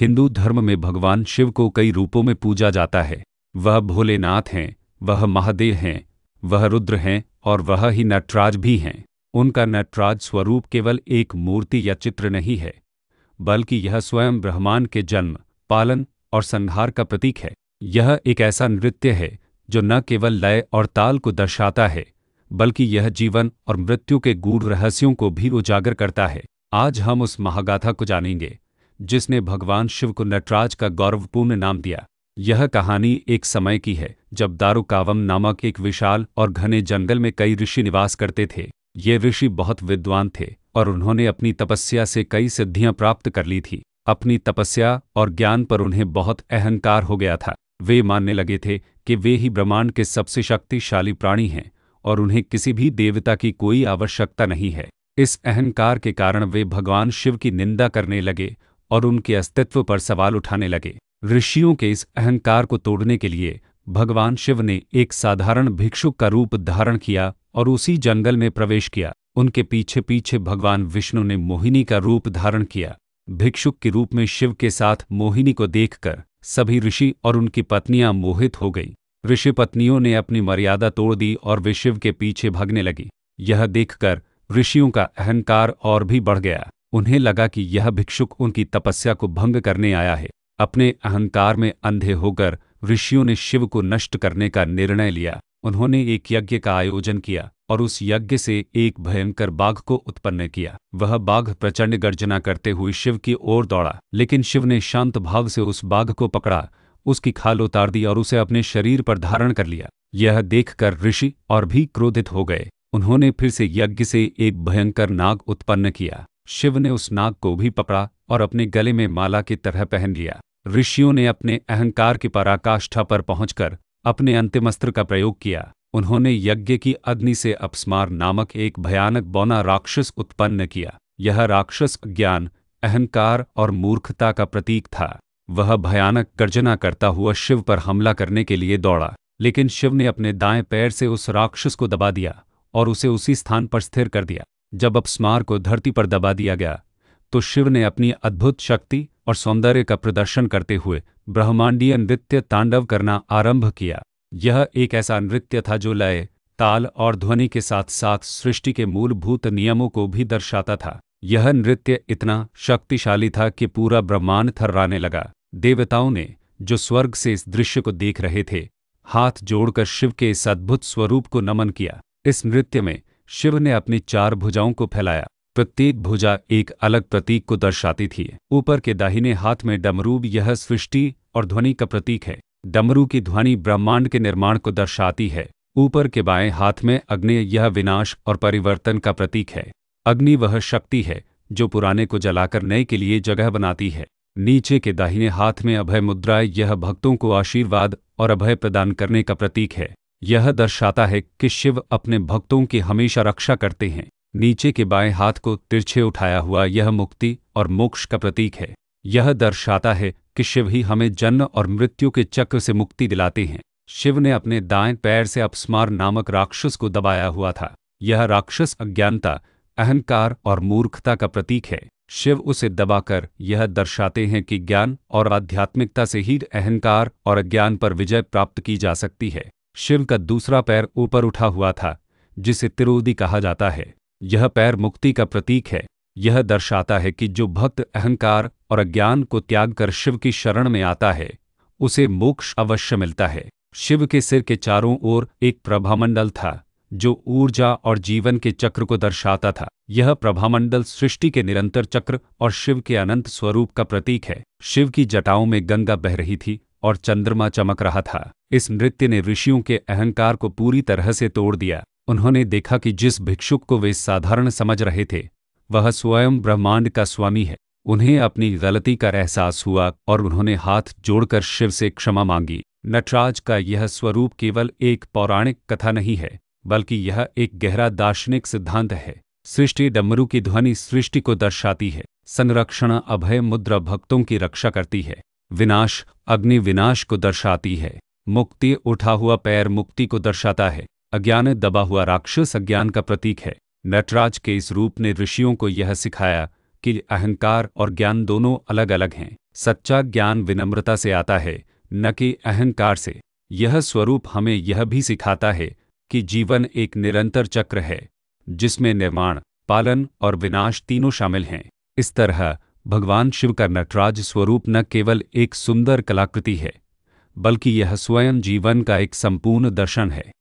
हिंदू धर्म में भगवान शिव को कई रूपों में पूजा जाता है। वह भोलेनाथ हैं, वह महादेव हैं, वह रुद्र हैं और वह ही नटराज भी हैं। उनका नटराज स्वरूप केवल एक मूर्ति या चित्र नहीं है, बल्कि यह स्वयं ब्रह्मांड के जन्म, पालन और संहार का प्रतीक है। यह एक ऐसा नृत्य है जो न केवल लय और ताल को दर्शाता है, बल्कि यह जीवन और मृत्यु के गूढ़ रहस्यों को भी उजागर करता है। आज हम उस महागाथा को जानेंगे जिसने भगवान शिव को नटराज का गौरवपूर्ण नाम दिया। यह कहानी एक समय की है जब दारुकावम नामक एक विशाल और घने जंगल में कई ऋषि निवास करते थे। ये ऋषि बहुत विद्वान थे और उन्होंने अपनी तपस्या से कई सिद्धियां प्राप्त कर ली थी। अपनी तपस्या और ज्ञान पर उन्हें बहुत अहंकार हो गया था। वे मानने लगे थे कि वे ही ब्रह्मांड के सबसे शक्तिशाली प्राणी हैं और उन्हें किसी भी देवता की कोई आवश्यकता नहीं है। इस अहंकार के कारण वे भगवान शिव की निंदा करने लगे और उनके अस्तित्व पर सवाल उठाने लगे। ऋषियों के इस अहंकार को तोड़ने के लिए भगवान शिव ने एक साधारण भिक्षुक का रूप धारण किया और उसी जंगल में प्रवेश किया। उनके पीछे पीछे भगवान विष्णु ने मोहिनी का रूप धारण किया। भिक्षुक के रूप में शिव के साथ मोहिनी को देखकर सभी ऋषि और उनकी पत्नियां मोहित हो गईं। ऋषि पत्नियों ने अपनी मर्यादा तोड़ दी और वे शिव के पीछे भागने लगी। यह देखकर ऋषियों का अहंकार और भी बढ़ गया। उन्हें लगा कि यह भिक्षुक उनकी तपस्या को भंग करने आया है। अपने अहंकार में अंधे होकर ऋषियों ने शिव को नष्ट करने का निर्णय लिया। उन्होंने एक यज्ञ का आयोजन किया और उस यज्ञ से एक भयंकर बाघ को उत्पन्न किया। वह बाघ प्रचंड गर्जना करते हुए शिव की ओर दौड़ा, लेकिन शिव ने शांत भाव से उस बाघ को पकड़ा, उसकी खाल उतार दी और उसे अपने शरीर पर धारण कर लिया। यह देखकर ऋषि और भी क्रोधित हो गए। उन्होंने फिर से यज्ञ से एक भयंकर नाग उत्पन्न किया। शिव ने उस नाग को भी पकड़ा और अपने गले में माला की तरह पहन लिया। ऋषियों ने अपने अहंकार की पराकाष्ठा पर पहुंचकर अपने अंतिम अस्त्र का प्रयोग किया। उन्होंने यज्ञ की अग्नि से अपस्मार नामक एक भयानक बौना राक्षस उत्पन्न किया। यह राक्षस ज्ञान, अहंकार और मूर्खता का प्रतीक था। वह भयानक गर्जना करता हुआ शिव पर हमला करने के लिए दौड़ा, लेकिन शिव ने अपने दाएं पैर से उस राक्षस को दबा दिया और उसे उसी स्थान पर स्थिर कर दिया। जब अपस्मार को धरती पर दबा दिया गया तो शिव ने अपनी अद्भुत शक्ति और सौंदर्य का प्रदर्शन करते हुए ब्रह्मांडीय नृत्य तांडव करना आरंभ किया। यह एक ऐसा नृत्य था जो लय, ताल और ध्वनि के साथ साथ सृष्टि के मूलभूत नियमों को भी दर्शाता था। यह नृत्य इतना शक्तिशाली था कि पूरा ब्रह्मांड थर्राने लगा। देवताओं ने, जो स्वर्ग से इस दृश्य को देख रहे थे, हाथ जोड़कर शिव के इस अद्भुत स्वरूप को नमन किया। इस नृत्य में शिव ने अपनी 4 भुजाओं को फैलाया। प्रत्येक भुजा एक अलग प्रतीक को दर्शाती थी। ऊपर के दाहिने हाथ में डमरू, यह सृष्टि और ध्वनि का प्रतीक है। डमरू की ध्वनि ब्रह्मांड के निर्माण को दर्शाती है। ऊपर के बाएं हाथ में अग्नि, यह विनाश और परिवर्तन का प्रतीक है। अग्नि वह शक्ति है जो पुराने को जलाकर नए के लिए जगह बनाती है। नीचे के दाहिने हाथ में अभय मुद्रा, यह भक्तों को आशीर्वाद और अभय प्रदान करने का प्रतीक है। यह दर्शाता है कि शिव अपने भक्तों की हमेशा रक्षा करते हैं। नीचे के बाएं हाथ को तिरछे उठाया हुआ, यह मुक्ति और मोक्ष का प्रतीक है। यह दर्शाता है कि शिव ही हमें जन्म और मृत्यु के चक्र से मुक्ति दिलाते हैं। शिव ने अपने दाएं पैर से अपस्मार नामक राक्षस को दबाया हुआ था। यह राक्षस अज्ञानता, अहंकार और मूर्खता का प्रतीक है। शिव उसे दबाकर यह दर्शाते हैं कि ज्ञान और आध्यात्मिकता से ही अहंकार और अज्ञान पर विजय प्राप्त की जा सकती है। शिव का दूसरा पैर ऊपर उठा हुआ था, जिसे तिरोदी कहा जाता है। यह पैर मुक्ति का प्रतीक है। यह दर्शाता है कि जो भक्त अहंकार और अज्ञान को त्याग कर शिव की शरण में आता है, उसे मोक्ष अवश्य मिलता है। शिव के सिर के चारों ओर एक प्रभामंडल था जो ऊर्जा और जीवन के चक्र को दर्शाता था। यह प्रभामंडल सृष्टि के निरंतर चक्र और शिव के अनंत स्वरूप का प्रतीक है। शिव की जटाओं में गंगा बह रही थी और चंद्रमा चमक रहा था। इस नृत्य ने ऋषियों के अहंकार को पूरी तरह से तोड़ दिया। उन्होंने देखा कि जिस भिक्षुक को वे साधारण समझ रहे थे, वह स्वयं ब्रह्मांड का स्वामी है। उन्हें अपनी गलती का एहसास हुआ और उन्होंने हाथ जोड़कर शिव से क्षमा मांगी। नटराज का यह स्वरूप केवल एक पौराणिक कथा नहीं है, बल्कि यह एक गहरा दार्शनिक सिद्धांत है। सृष्टि डमरू की ध्वनि सृष्टि को दर्शाती है। संरक्षण अभय मुद्रा भक्तों की रक्षा करती है। विनाश अग्नि विनाश को दर्शाती है। मुक्ति उठा हुआ पैर मुक्ति को दर्शाता है। अज्ञान दबा हुआ राक्षस अज्ञान का प्रतीक है। नटराज के इस रूप ने ऋषियों को यह सिखाया कि अहंकार और ज्ञान दोनों अलग अलग हैं। सच्चा ज्ञान विनम्रता से आता है, न कि अहंकार से। यह स्वरूप हमें यह भी सिखाता है कि जीवन एक निरंतर चक्र है, जिसमें निर्माण, पालन और विनाश तीनों शामिल हैं। इस तरह भगवान शिव का नटराज स्वरूप न केवल एक सुंदर कलाकृति है, बल्कि यह स्वयं जीवन का एक संपूर्ण दर्शन है।